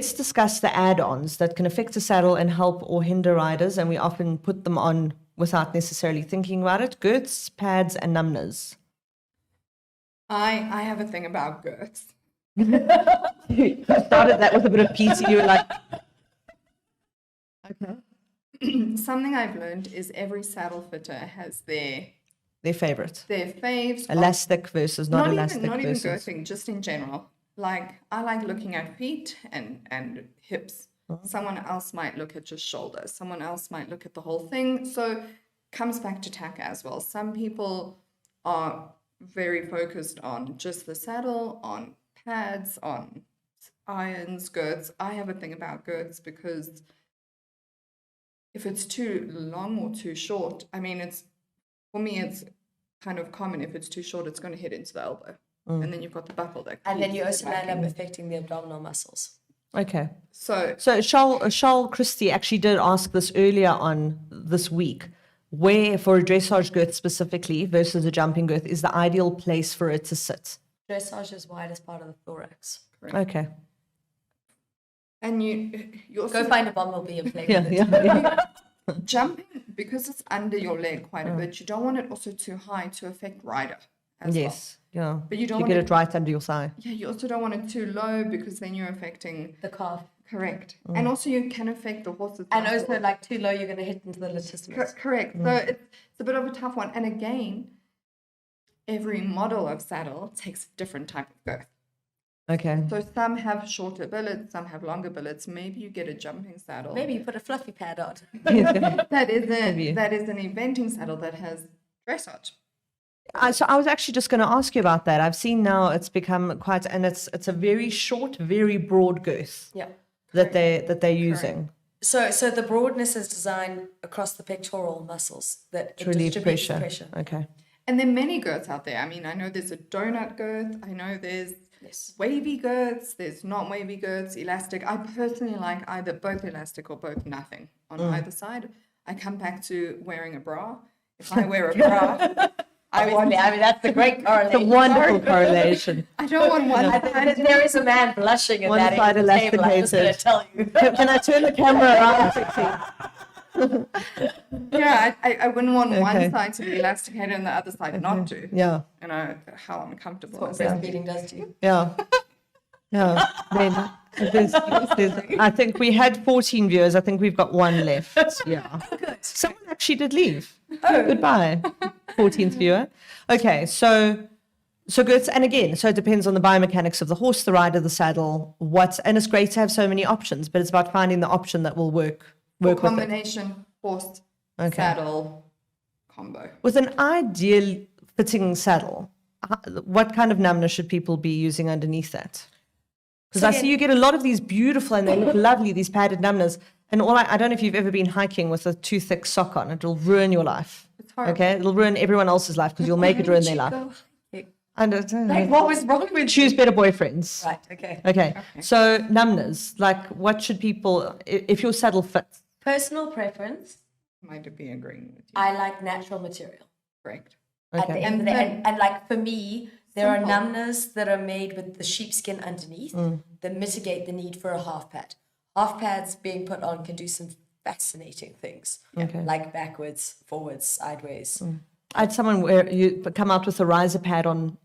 let's discuss the add-ons that can affect a saddle and help or hinder riders, and we often put them on without necessarily thinking about it. Girths, pads, and numnahs. I have a thing about girths. You started that with a bit of PC. You were like, okay. Something I've learned is every saddle fitter has their favorite. Their faves. Elastic versus not elastic. Not even versus... girthing, just in general. Like, I like looking at feet and hips. Someone else might look at just shoulders. Someone else might look at the whole thing. So comes back to tack as well. Some people are very focused on just the saddle, on pads, on irons, girths. I have a thing about girths because if it's too long or too short, I mean, for me, it's kind of common. If it's too short, it's going to hit into the elbow. And then you've got the buckle there. And then you also end up affecting the abdominal muscles. Okay. So Charles Christie actually did ask this earlier on this week, where for a dressage girth specifically versus a jumping girth is the ideal place for it to sit. Dressage is wide as part of the thorax. Correct. Okay. And you also go find a bumblebee and play with it. Yeah. Jumping, because it's under your leg quite a bit, you don't want it also too high to affect rider as well. Yes. Yeah. But you don't get it right under your thigh. Yeah, you also don't want it too low because then you're affecting the calf. Correct. And also you can affect the horse's and also like too low, you're going to hit into the latissimus. Correct. So it's a bit of a tough one. And again, every model of saddle takes a different type of girth. Okay. So some have shorter billets, some have longer billets. Maybe you get a jumping saddle. Maybe you put a fluffy pad on. that is an eventing saddle that has dressage. So I was actually just going to ask you about that. I've seen now it's become quite, and it's a very short, very broad girth. Yeah. That they're using. So the broadness is designed across the pectoral muscles that to relieve pressure. Okay. And there are many girths out there. I mean, I know there's a donut girth. I know there's wavy girths. There's not wavy girths, elastic. I personally like either both elastic or both nothing on either side. I come back to wearing a bra. If I wear a bra, I mean, that's the great correlation. It's a wonderful correlation. I don't want one side. There is a man blushing at one that side elasticated. I'm just going to tell you. Can I turn the camera around quickly? Yeah, I wouldn't want one side to be elasticated and the other side not to. Yeah. You know, how uncomfortable. That's what breastfeeding does to you. Yeah. Yeah. Then there's, I think we had 14 viewers. I think we've got one left. Yeah. Good. Someone actually did leave. Oh, goodbye. 14th viewer. Okay, so girths, and again, so it depends on the biomechanics of the horse, the rider, the saddle, and it's great to have so many options, but it's about finding the option that will work with combination, horse, saddle, combo. With an ideal fitting saddle, what kind of numnah should people be using underneath that? Because I see you get a lot of these beautiful, and they look lovely, these padded numnahs. And I don't know if you've ever been hiking with a too thick sock on. It'll ruin your life. It's horrible. Okay? It'll ruin everyone else's life because you'll make it ruin their life. I don't know. Like, what was wrong with Choose better boyfriends. Right, okay. Okay. So numnahs, like what should people, if your saddle fits? Personal preference. Might be agreeing with you. I like natural material. Correct. At the end of the day, and like for me, there are numnahs that are made with the sheepskin underneath that mitigate the need for a half pad. Half pads being put on can do some fascinating things, like backwards, forwards, sideways. I had someone where you come out with a riser pad on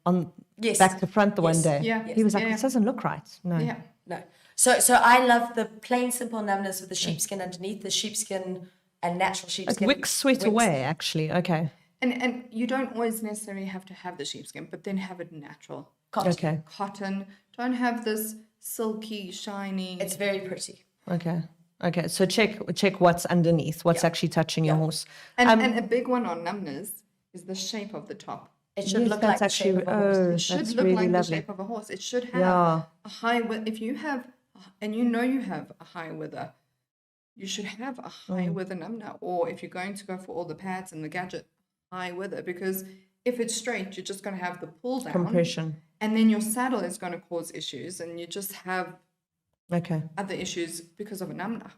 back to front the one day. Yeah. He was like, this doesn't look right. No. Yeah. No. So I love the plain, simple numnahs with the sheepskin underneath, the sheepskin and natural It sheepskin. wicks sweat away, actually. Okay. And you don't always necessarily have to have the sheepskin, but then have it natural. Cotton. Okay. Cotton. Don't have this silky, shiny. It's very pretty. Okay. Okay. So check what's underneath, what's actually touching your horse. And a big one on numnahs is the shape of the top. It should look like the shape of a horse. It should look like the shape of a horse. It should have a high width. If you have, and you know you have a high wither, you should have a high wither numnah. Or if you're going to go for all the pads and the gadget, high wither. Because if it's straight, you're just going to have the pull down. Compression. And then your saddle is going to cause issues, and you just have other issues because of a numnah.